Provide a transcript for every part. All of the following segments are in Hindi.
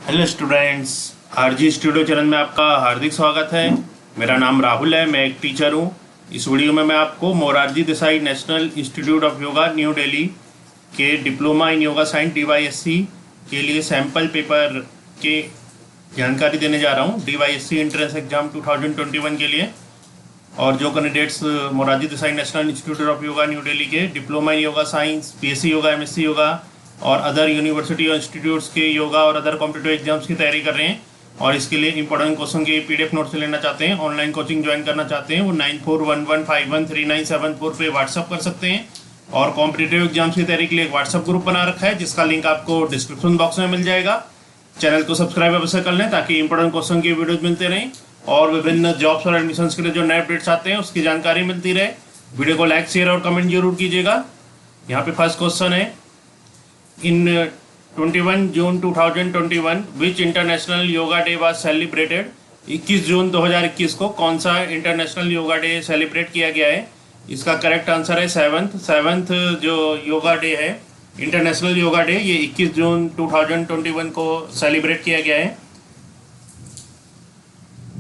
Hello students, RG studio channel में आपका हार्दिक स्वागत है। मेरा नाम राहुल है, मैं एक टीचर हूँ। इस वीडियो में मैं आपको Morarji Desai national institute of yoga new Delhi के diploma in yoga science DYSC के लिए सैम्पल पेपर के जानकारी देने जा रहा हूँ। DYSC एंट्रेंस एग्जाम 2021 के लिए। और जो candidates Morarji Desai national institute of yoga new Delhi के diploma in yoga Science, BSc yoga, MSc yoga और अदर यूनिवर्सिटी और इंस्टीट्यूट्स के योगा और अदर कॉम्पिटिटिव एग्जाम्स की तैयारी कर रहे हैं और इसके लिए इंपॉर्टेंट क्वेश्चन के PDF नोट से लेना चाहते हैं, ऑनलाइन कोचिंग ज्वाइन करना चाहते हैं, वो 9411513974 पे व्हाट्सअप कर सकते हैं। और कॉम्पिटिटिव एग्जाम्स की तैयारी के लिए एक व्हाट्सअप ग्रुप बना रखा है जिसका लिंक आपको डिस्क्रिप्शन बॉक्स में मिल जाएगा। चैनल को सब्सक्राइब अवश्य कर लें ताकि इंपॉर्टेंट क्वेश्चन की वीडियोज मिलते रहें और विभिन्न जॉब्स और एडमिशन्स के लिए जो नए अपडेट्स आते हैं उसकी जानकारी मिलती रहे। वीडियो को लाइक, शेयर और कमेंट जरूर कीजिएगा। यहाँ पे फर्स्ट क्वेश्चन है, In 21 June 2021, which international yoga day was celebrated? 21 जून 2021 को कौन सा इंटरनेशनल योगा डे सेलिब्रेट किया गया है? इसका करेक्ट आंसर है सेवन्थ जो योगा डे है, इंटरनेशनल योगा डे, ये 21 जून 2021 को सेलिब्रेट किया गया है।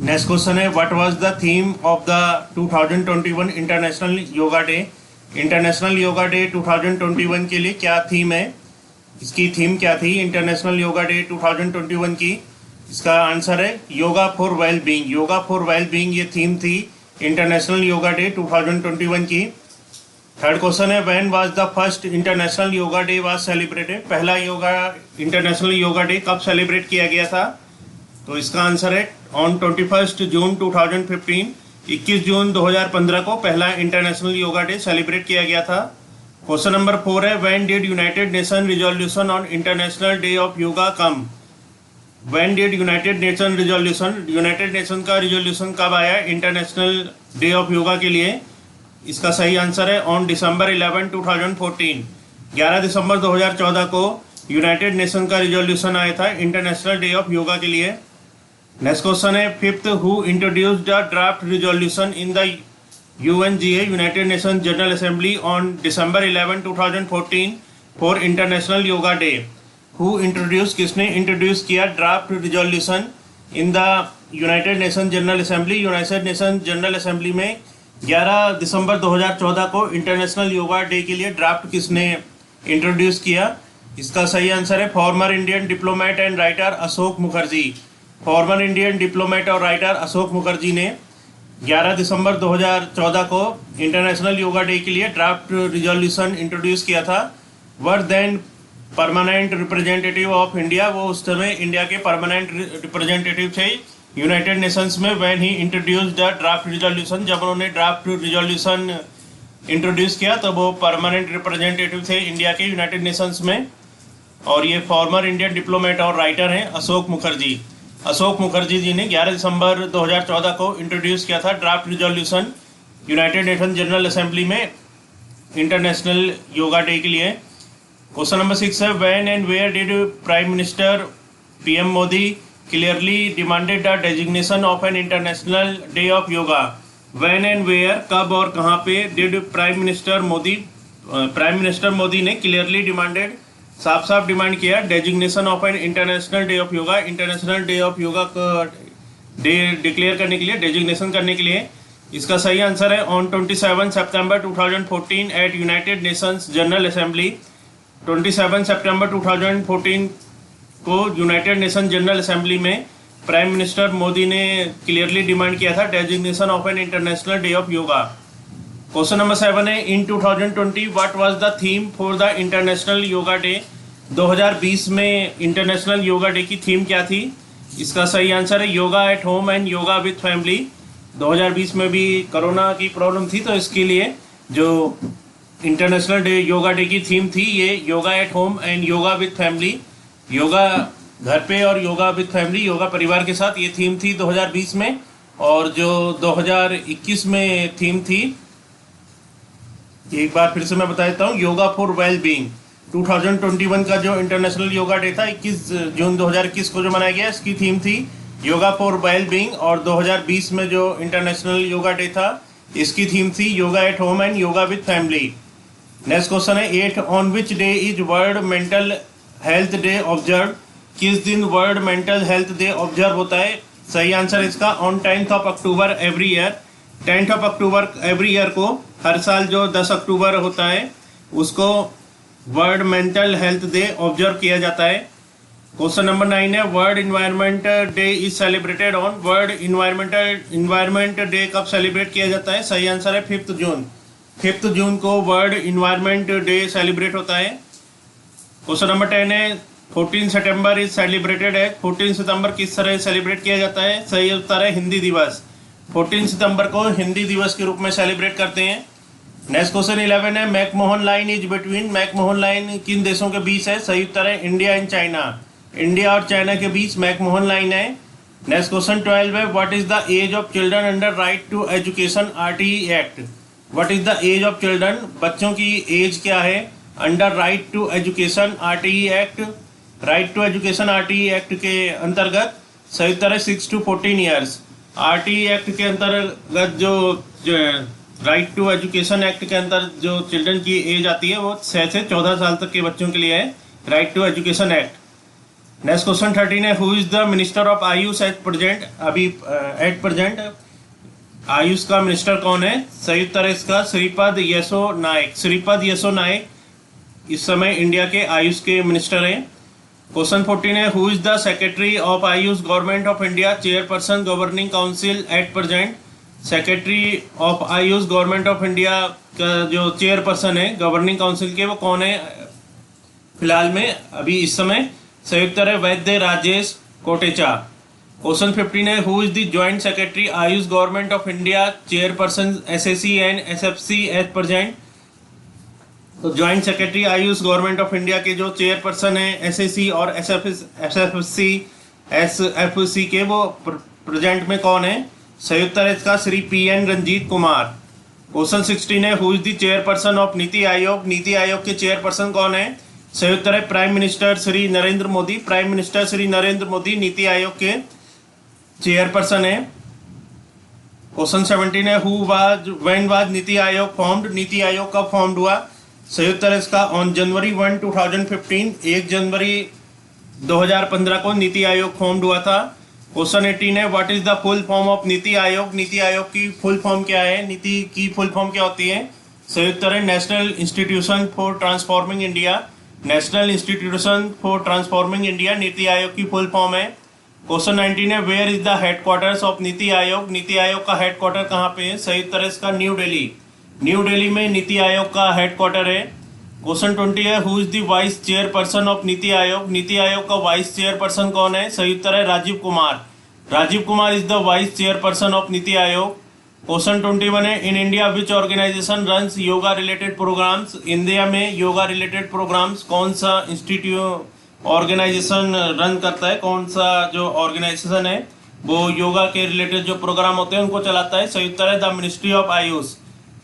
नेक्स्ट क्वेश्चन है, what was the theme of the 2021 international Yoga day? International Yoga day 2021 के लिए क्या थीम है? इसकी थीम क्या थी इंटरनेशनल योगा डे 2021 की? इसका आंसर है yoga for well being. Yoga for well being ये थीम थी इंटरनेशनल योगा डे 2021 की। थर्ड क्वेश्चन है, when was the first international Yoga day was celebrated? पहला इंटरनेशनल योगा डे कब सेलिब्रेट किया गया था? तो इसका आंसर है ऑन 21 जून 2015। 21 जून 2015 को पहला इंटरनेशनल योगा डे सेलिब्रेट किया गया था। क्वेश्चन नंबर 4 है, when did United nation resolution on international day of yoga come? When did United nation resolution, United nation का रिजोल्यूशन कब आया इंटरनेशनल डे ऑफ योगा के लिए? इसका सही आंसर है ऑन December 11, 2014। 11 दिसंबर 2014 को यूनाइटेड नेशन का रिजोल्यूशन आया था इंटरनेशनल डे ऑफ योगा के लिए। नेक्स्ट क्वेश्चन है, fifth, who introduced the draft resolution in the UNGA United Nation General assembly on December 11, 2014 for international Yoga day? Who introduce, किसने इंट्रोड्यूस किया draft resolution in the United Nation General assembly? United Nation General Assembly में 11 दिसंबर 2014 को इंटरनेशनल योगा डे के लिए ड्राफ्ट किसने इंट्रोड्यूस किया? इसका सही आंसर है farmer Indian diplomat and writer Ashok Mukherjee. Farmer Indian diplomat और राइटर अशोक मुखर्जी ने 11 दिसंबर 2014 को इंटरनेशनल योगा डे के लिए ड्राफ्ट रिजोल्यूशन इंट्रोड्यूस किया था। Were then permanent representative of India, वो उस समय इंडिया के परमानेंट रिप्रेजेंटेटिव थे यूनाइटेड नेशंस में। When he introduce the draft resolution, जब उन्होंने ड्राफ्ट रिजोल्यूशन इंट्रोड्यूस किया तो वो परमानेंट रिप्रेजेंटेटिव थे इंडिया के यूनाइटेड नेशंस में। और ये फॉर्मर इंडियन डिप्लोमेट और राइटर हैं अशोक मुखर्जी। अशोक मुखर्जी जी ने 11 दिसंबर 2014 को इंट्रोड्यूस किया था draft resolution United Nation General Assembly में इंटरनेशनल योगा डे के लिए। क्वेश्चन नंबर 6 है, when and where did prime minister PM Modi clearly demanded the designation of an international day of yoga? When and where, कब और कहाँ पे, डिड प्राइम मिनिस्टर मोदी ने क्लियरली डिमांडेड, साफ साफ डिमांड किया designation of an international day of yoga, international day of yoga का डे डिक्लेयर करने के लिए, डेजिग्नेशन करने के लिए? इसका सही आंसर है on 27 September 2014 at United Nations General Assembly. 27 सितंबर 2014 को यूनाइटेड नेशन जनरल असेंबली में प्राइम मिनिस्टर मोदी ने क्लियरली डिमांड किया था designation of an international day of yoga. Question number 7 है, in 2020 what was the theme for the International Yoga Day? 2020 में इंटरनेशनल योगा डे की थीम क्या थी? इसका सही आंसर है yoga at home and yoga with family. 2020 में भी कोरोना की प्रॉब्लम थी तो इसके लिए जो इंटरनेशनल डे योगा डे की थीम थी ये yoga at home and yoga with family, yoga घर पे और योगा विथ फैमिली, योगा परिवार के साथ, ये थीम थी 2020 में। और जो 2021 में थीम थी, एक बार फिर से मैं बता देता हूँ, योगा फॉर वेल बीइंग। 2021 का जो इंटरनेशनल योगा डे था 21 जून 2021 को जो मनाया गया, इसकी थीम थी योगा फॉर वेल बीइंग। और 2020 में जो इंटरनेशनल योगा डे था इसकी थीम थी yoga at home and yoga with family. Next question है 8, on which day is world mental health day observe? किस दिन world mental health day observe होता है? सही आंसर इसका on 10th of October every year. 10th of October every year को, हर साल जो 10 अक्टूबर होता है उसको world mental health day observe किया जाता है। क्वेश्चन नंबर 9 है world environment day is celebrated on. World environment day कब सेलिब्रेट किया जाता है? सही आंसर है 5 जून। 5 जून को वर्ल्ड इन्वायरमेंट डे सेलिब्रेट होता है। क्वेश्चन नंबर 10 है 14 सितंबर इज सेलिब्रेटेड है। 14 सितंबर किस तरह सेलिब्रेट किया जाता है? सही उत्तर है हिंदी दिवस। 14 सितंबर को हिंदी दिवस के रूप में सेलिब्रेट करते हैं। नेक्स्ट क्वेश्चन 11 है McMahon line is between. McMahon line किन देशों के बीच है? सही उत्तर है इंडिया एंड चाइना। इंडिया और चाइना के बीच मैकमोहन लाइन है। नेक्स्ट क्वेश्चन 12 है what is the age of children under right to education RTE act. What is the age of children, बच्चों की एज क्या है under right to education RTE act. Right to education RTE act के अंतर्गत सही उत्तर है 6 to 14 ईयर्स। आरटीई एक्ट के अंतर्गत जो राइट टू एजुकेशन एक्ट के अंतर्गत जो चिल्ड्रन की एज आती है वो 6 से 14 साल तक के बच्चों के लिए है right to education act. Next question 13 है who is the minister of AYUSH at present. अभी एट प्रेजेंट आयुष का मिनिस्टर कौन है? सही उत्तर है इसका श्रीपद येसो नायक। श्रीपद येसो नायक इस समय इंडिया के आयुष के मिनिस्टर हैं। क्वेश्चन 14 है who is the secretary of Ayush Government of India chairperson governing council at present. Secretary of Ayush Government of India का जो चेयरपर्सन है गवर्निंग काउंसिल के, वो कौन है फिलहाल में अभी इस समय? सही उत्तर है वैद्य राजेश कोटेचा। क्वेश्चन 15 है who is the joint secretary AYUSH Government of India chairperson SSC and SFC at present. तो joint secretary AYUSH Government of India के जो चेयरपर्सन है एसएससी और एसएफसी एसएफसी के, वो प्रेजेंट में कौन है? सही उत्तर है इसका श्री पीएन रंजीत कुमार। क्वेश्चन 16 है who is the chairperson of NITI Aayog. NITI Aayog के चेयरपर्सन कौन है? सही उत्तर है prime minister Shri Narendra Modi. Prime minister Shri Narendra Modi NITI Aayog के चेयरपर्सन है। क्वेश्चन 17 है when was NITI Aayog formed. NITI Aayog कब फॉर्म्ड हुआ? सही उत्तर है इसका ऑन जनवरी 1, 2015। 1 जनवरी 2015 को नीति आयोग फॉर्म्ड हुआ था। क्वेश्चन 18 है what is the full form of NITI Aayog. नीति आयोग की फुल फॉर्म क्या है? नीति की फुल फॉर्म क्या होती है? सही उत्तर है National Institution for Transforming India. National Institution for Transforming India NITI Aayog की फुल फॉर्म है। क्वेश्चन 19 है where is the headquarters of NITI Aayog. NITI Aayog का हेडक्वार्टर कहाँ पे है? सही उत्तर है इसका न्यू दिल्ली। न्यू दिल्ली में नीति आयोग का हेडक्वार्टर है। क्वेश्चन 20 है who is the vice chairperson of NITI Aayog. NITI Aayog का वाइस चेयरपर्सन कौन है? सही उत्तर है Rajiv Kumar. Rajiv Kumar is the vice chairperson of NITI Aayog. Question 21 है in India which organisation runs yoga related programmes. India में योगा रिलेटेड प्रोग्राम्स कौन सा इंस्टीट्यूट ऑर्गेनाइजेशन रन करता है? कौन सा जो ऑर्गेनाइजेशन है वो योगा के रिलेटेड जो प्रोग्राम होते हैं उनको चलाता है? सही उत्तर है the ministry of AYUSH.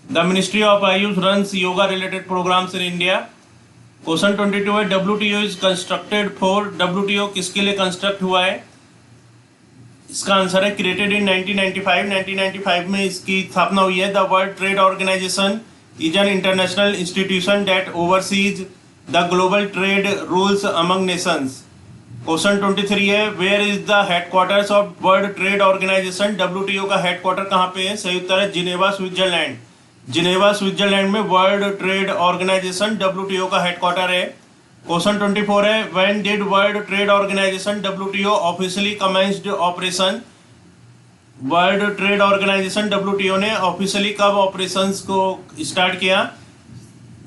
The ministry of AYUSH runs yoga related programmes in India. Question 22 है WTO is constructed for. WTO किसके लिए कंस्ट्रक्ट हुआ है? इसका आंसर है क्रिएटेड इन 1995। 1995 में इसकी स्थापना हुई है। The World Trade Organization is an international institution that oversees the global trade rules among nations. Question 23 है where is the headquarters of World Trade Organization. WTO का हेडक्वार्टर कहाँ पे है? सही उत्तर है जिनेवा स्विट्जरलैंड। जिनेवा स्विट्जरलैंड में वर्ल्ड ट्रेड ऑर्गेनाइजेशन WTO का हेडक्वार्टर है। क्वेश्चन 24 है when did World Trade Organization WTO officially commenced operation. World Trade Organization WTO ने ऑफिशियली कब ऑपरेशंस को स्टार्ट किया?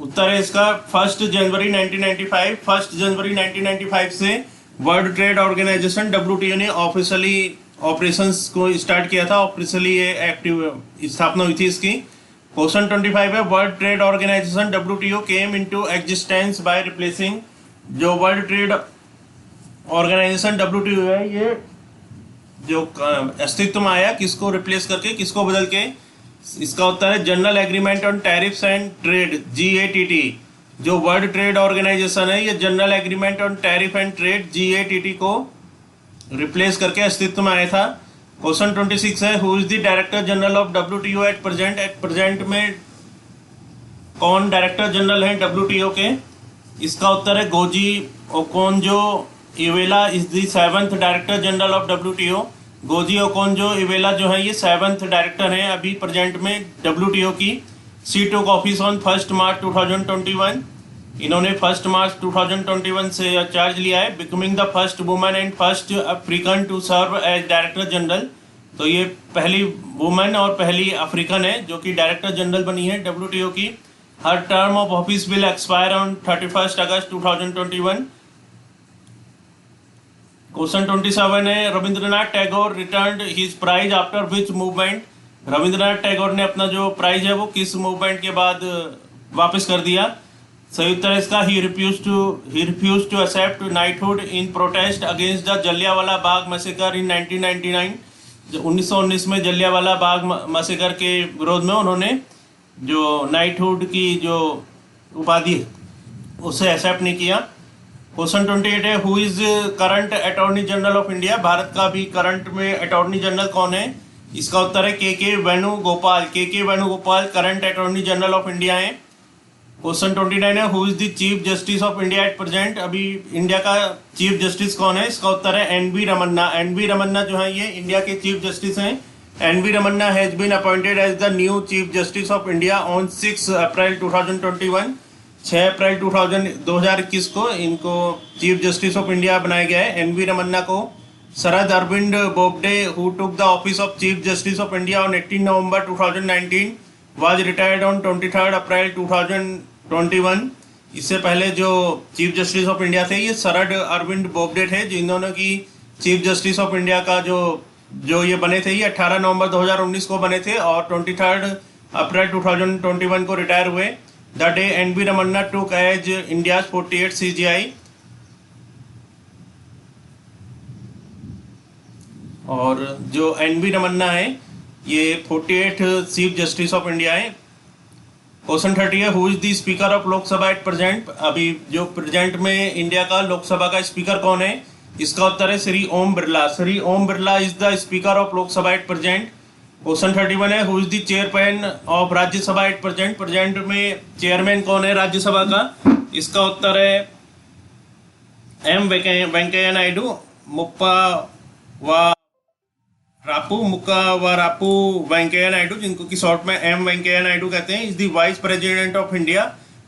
उत्तर है इसका 1 जनवरी 1995। 1 जनवरी 1995 से वर्ल्ड ट्रेड ऑर्गेनाइजेशन WTO ने ऑफिशियली ऑपरेशंस को स्टार्ट किया था। ऑफिशियली ये एक्टिव स्थापना हुई थी इसकी। क्वेश्चन 25 है World Trade Organization WTO came into existence by replacing. जो वर्ल्ड ट्रेड ऑर्गेनाइजेशन WTO है ये जो अस्तित्व में आया किसको रिप्लेस करके, किसको बदल के? इसका उत्तर है general agreement on tariffs and trade GATT। जो वर्ल्ड ट्रेड ऑर्गेनाइजेशन है ये general agreement on tariff and trade GATT को रिप्लेस करके अस्तित्व में आया था। क्वेश्चन 26 है who is the director general of WTO eight present. At present में कौन डायरेक्टर जनरल है WTO के? इसका उत्तर है goji Okonjo Iweala is the 7th director general of WTO। Goji Okonjo Iweala जो है ये 7th डायरेक्टर हैं अभी प्रेजेंट में WTO की। शी टुक ऑफिस ऑन 1 मार्च 2021। इन्होंने 1 मार्च 2021 से चार्ज लिया है, becoming the first woman and first African to serve as director general. तो ये पहली वुमन और पहली अफ्रीकन है जो कि डायरेक्टर जनरल बनी है WTO की। Her term of office will expire on 31 August 2021। Question 27 है, Rabindranath Tagore returned his prize after which movement. Rabindranath Tagore ने अपना जो प्राइज है वो किस मूवमेंट के बाद वापस कर दिया। सही उत्तर है इसका ही refused to accept knighthood in protest against the Jallianwala Bagh massacre in 1999। 1919 में जलियांवाला बाग मैसेकर के विरोध में उन्होंने जो नाइटहुड की जो उपाधि उसे एक्सेप्ट नहीं किया। क्वेश्चन 28 है, who is current attorney general of India. Bharat का भी करंट में अटॉर्नी जनरल कौन है। इसका उत्तर है के वेणुगोपाल। के Venugopal current attorney general of India है। क्वेश्चन 29 है, who is the chief justice of India at present. अभी इंडिया का चीफ जस्टिस कौन है। इसका उत्तर है NV रमन्ना। NV रमन्ना जो है ये इंडिया के चीफ जस्टिस हैं। NV Ramana has been appointed as the new chief justice of India on 6 अप्रैल 2021। 6 अप्रैल 2021 को इनको चीफ जस्टिस ऑफ इंडिया बनाया गया है। NV रमन्ना को Sharad Arvind Bobde who took the office of chief justice of India on 18 November 2019 was retired on 23 April 2021। इससे पहले जो चीफ जस्टिस ऑफ इंडिया थे ये शरद अरविंद बोबडे थे, जिन्होंने की चीफ जस्टिस ऑफ इंडिया का जो ये बने थे ये 18 नवंबर 2019 को बने थे और 23 अप्रैल 2021 को रिटायर हुए। The day NV Ramana took as India 48 CGI। और जो NV रमन्ना है ये 48 चीफ जस्टिस ऑफ इंडिया है। क्वेश्चन 30 है, who is the speaker of Lok Sabha at present. अभी जो प्रेजेंट में इंडिया का लोकसभा का स्पीकर कौन है। इसका उत्तर है Shri Om Birla. Shri Om Birla is the speaker of Lok Sabha at present. Question 31 है, who is the chairman of Rajya Sabha at present. Present में चेयरमैन कौन है राज्यसभा का। इसका उत्तर है M वेंकैया नायडू। मुक्कावारापू वेंकैया नायडू, जिनको की शॉर्ट में M वेंकैया नायडू कहते हैं, is the vice president of India.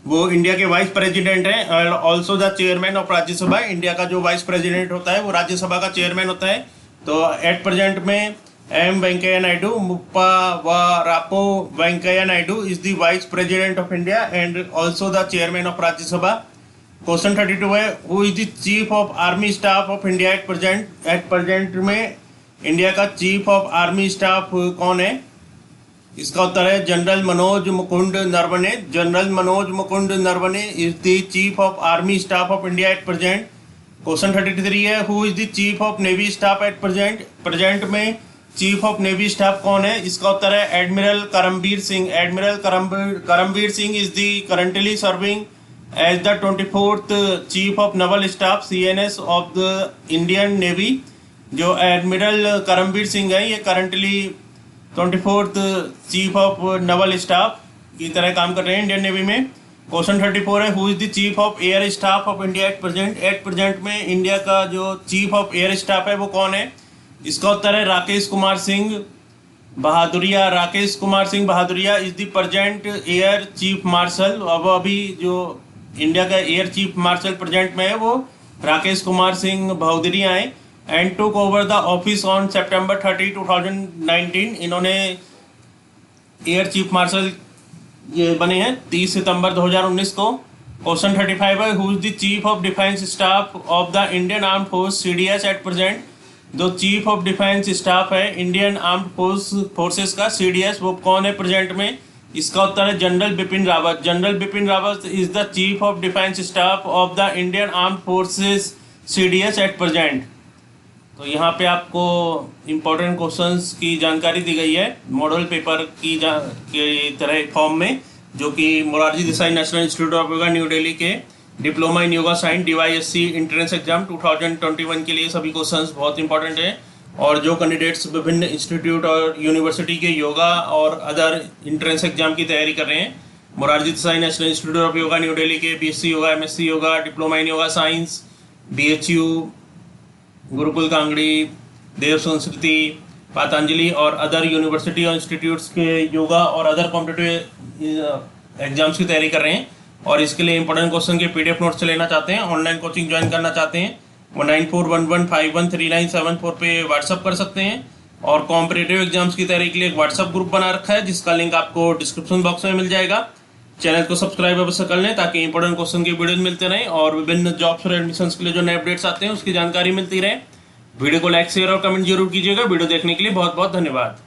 वो इंडिया के वाइस प्रेसिडेंट हैं। Also the chairman of Rajya Sabha. India का जो वाइस प्रेसिडेंट होता है वो राज्यसभा का चेयरमैन होता है। तो एट प्रेजेंट में M Venkaiah Naidu, Muppavarapu Venkaiah Naidu is the vice president of India and also the chairman of Rajya Sabha. Question 32 है, who is the chief of army staff of India at present. At present में इंडिया का चीफ ऑफ आर्मी स्टाफ कौन है। इसका उत्तर है general Manoj Mukund Naravane. General Manoj Mukund Naravane is the chief of army staff of India at present. Question 33 है, who is the chief of navy staff at present. Present में चीफ ऑफ नेवी स्टाफ कौन है। इसका उत्तर है admiral Karambir Singh. Admiral Karambir Singh is the currently serving as the 24th chief of naval staff CNS of the Indian navy. जो एडमिरल करमबीर सिंह है ये currently 24th chief of naval staff की तरह काम कर रहे हैं इंडियन नेवी में। क्वेश्चन 34 है, who is the chief of air staff of India at present. At present में इंडिया का जो चीफ ऑफ एयर स्टाफ है वो कौन है। इसका उत्तर है Rakesh Kumar Singh Bhadauria. Rakesh Kumar Singh Bhadauria is the present air chief marshal. अब अभी जो इंडिया का एयर चीफ मार्शल प्रेजेंट में है वो राकेश कुमार सिंह बहादुरिया है and took over the office on September 30, 2019। इन्होंने एयर चीफ मार्शल ये बने हैं 30 सितंबर 2019 को। क्वेश्चन 35 है, who is the chief of defence staff of the Indian armed force CDS at present. जो चीफ ऑफ डिफेंस स्टाफ है इंडियन आर्म्ड फोर्सेस का CDS वो कौन है प्रेजेंट में। इसका उत्तर है general Bipin Rawat. General Bipin Rawat is the chief of defence staff of the Indian armed forces CDS eight present. तो यहाँ पे आपको इम्पोर्टेंट क्वेश्चंस की जानकारी दी गई है मॉडल पेपर की के तरह फॉर्म में, जो कि Morarji Desai national institute of yoga new Delhi के diploma in yoga science DYSC entrance exam 2021 के लिए सभी क्वेश्चंस बहुत इंपॉर्टेंट है। और जो कैंडिडेट्स विभिन्न इंस्टीट्यूट और यूनिवर्सिटी के योगा और अदर एंट्रेंस एग्जाम की तैयारी कर रहे हैं, Morarji Desai national institute of yoga new Delhi के BSc yoga, MSc yoga, diploma in yoga science, BHU, Gurukul Kangri, Dev Sanskriti, Patanjali और अदर यूनिवर्सिटी और इंस्टीट्यूट्स के योगा और अदर कॉम्पिटिटिव एग्जाम्स की तैयारी कर रहे हैं और इसके लिए इंपॉर्टेंट क्वेश्चन के PDF नोट्स लेना चाहते हैं, ऑनलाइन कोचिंग ज्वाइन करना चाहते हैं, वो 9411513974 पे व्हाट्सअप कर सकते हैं। और कॉम्पिटिटिव एग्जाम्स की तैयारी के लिए एक व्हाट्सअप ग्रुप बना रखा है जिसका लिंक आपको डिस्क्रिप्शन बॉक्स में मिल जाएगा। चैनल को सब्सक्राइब अवश्य कर लें ताकि इंपॉर्टेंट क्वेश्चन की वीडियोज मिलते रहें और विभिन्न जॉब्स और एडमिशन्स के लिए जो नए अपडेट्स आते हैं उसकी जानकारी मिलती रहे। वीडियो को लाइक शेयर और कमेंट जरूर कीजिएगा। वीडियो देखने के लिए बहुत बहुत धन्यवाद।